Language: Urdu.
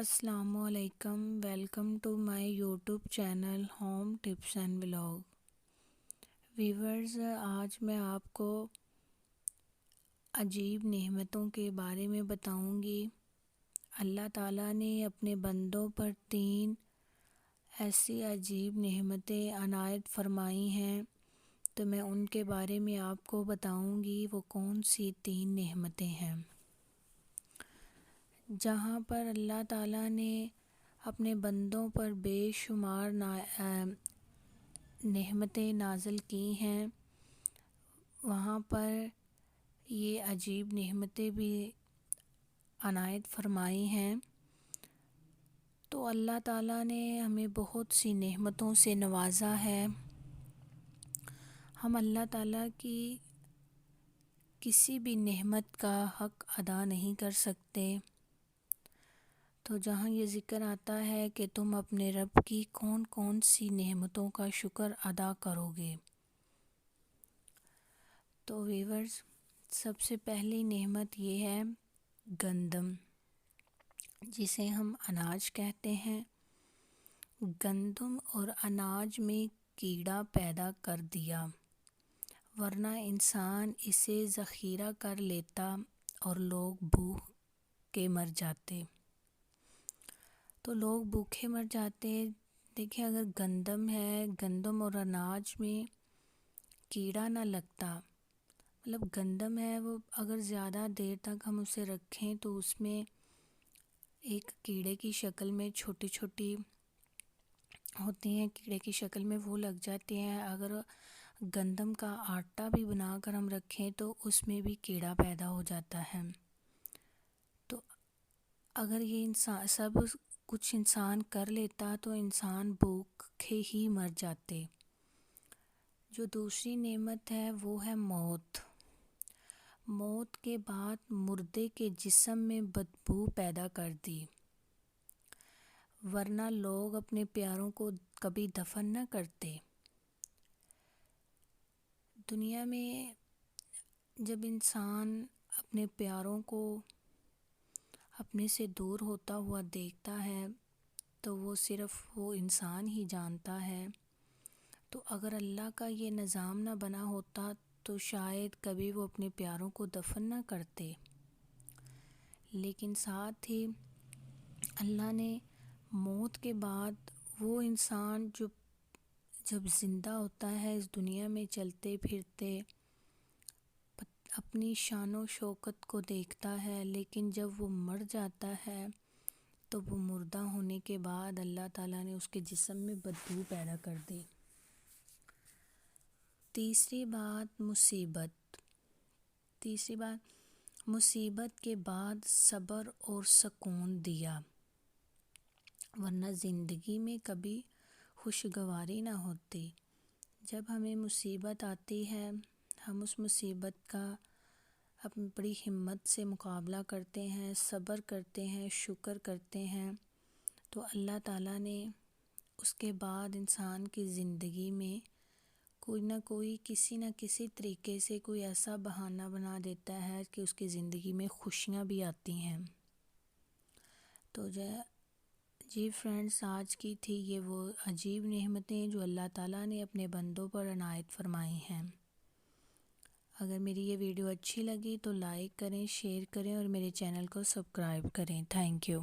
السلام علیکم، welcome to my YouTube channel home tips and vlog. Viewers, آج میں آپ کو عجیب نعمتوں کے بارے میں بتاؤں گی۔ اللہ تعالیٰ نے اپنے بندوں پر 3 ایسی عجیب نعمتیں عنایت فرمائی ہیں، تو میں ان کے بارے میں آپ کو بتاؤں گی وہ کون سی 3 نعمتیں ہیں۔ جہاں پر اللہ تعالیٰ نے اپنے بندوں پر بے شمار نعمتیں نازل کی ہیں، وہاں پر یہ عجیب نعمتیں بھی عنایت فرمائی ہیں۔ تو اللہ تعالیٰ نے ہمیں بہت سی نعمتوں سے نوازا ہے۔ ہم اللہ تعالیٰ کی کسی بھی نعمت کا حق ادا نہیں کر سکتے۔ تو جہاں یہ ذکر آتا ہے کہ تم اپنے رب کی کون کون سی نعمتوں کا شکر ادا کرو گے، تو ویورز، سب سے پہلی نعمت یہ ہے گندم، جسے ہم اناج کہتے ہیں۔ گندم اور اناج میں کیڑا پیدا کر دیا، ورنہ انسان اسے ذخیرہ کر لیتا اور لوگ بھوک کے مر جاتے۔ تو لوگ بھوکے مر جاتے۔ دیکھیں، اگر گندم ہے، گندم اور اناج میں کیڑا نہ لگتا، مطلب گندم ہے وہ اگر زیادہ دیر تک ہم اسے رکھیں تو اس میں ایک کیڑے کی شکل میں چھوٹی چھوٹی ہوتی ہیں، کیڑے کی شکل میں وہ لگ جاتی ہیں۔ اگر گندم کا آٹا بھی بنا کر ہم رکھیں تو اس میں بھی کیڑا پیدا ہو جاتا ہے۔ تو اگر یہ سب کچھ انسان کر لیتا تو انسان بھوکے ہی مر جاتے۔ جو دوسری نعمت ہے وہ ہے موت۔ موت کے بعد مردے کے جسم میں بدبو پیدا کر دی، ورنہ لوگ اپنے پیاروں کو کبھی دفن نہ کرتے۔ دنیا میں جب انسان اپنے پیاروں کو اپنے سے دور ہوتا ہوا دیکھتا ہے تو وہ صرف وہ انسان ہی جانتا ہے۔ تو اگر اللہ کا یہ نظام نہ بنا ہوتا تو شاید کبھی وہ اپنے پیاروں کو دفن نہ کرتے، لیکن ساتھ ہی اللہ نے موت کے بعد وہ انسان جو جب زندہ ہوتا ہے، اس دنیا میں چلتے پھرتے اپنی شان و شوکت کو دیکھتا ہے، لیکن جب وہ مر جاتا ہے تو وہ مردہ ہونے کے بعد اللہ تعالیٰ نے اس کے جسم میں بدبو پیدا کر دی۔ تیسری بات مصیبت کے بعد صبر اور سکون دیا، ورنہ زندگی میں کبھی خوشگواری نہ ہوتی۔ جب ہمیں مصیبت آتی ہے، ہم اس مصیبت کا اپنی بڑی ہمت سے مقابلہ کرتے ہیں، صبر کرتے ہیں، شکر کرتے ہیں، تو اللہ تعالیٰ نے اس کے بعد انسان کی زندگی میں کوئی نہ کوئی کسی نہ کسی طریقے سے کوئی ایسا بہانہ بنا دیتا ہے کہ اس کی زندگی میں خوشیاں بھی آتی ہیں۔ تو جی فرینڈز، آج کی تھی یہ وہ عجیب نعمتیں جو اللہ تعالیٰ نے اپنے بندوں پر عنایت فرمائی ہیں۔ اگر میری یہ ویڈیو اچھی لگی تو لائک کریں، شیئر کریں اور میرے چینل کو سبسکرائب کریں۔ Thank you.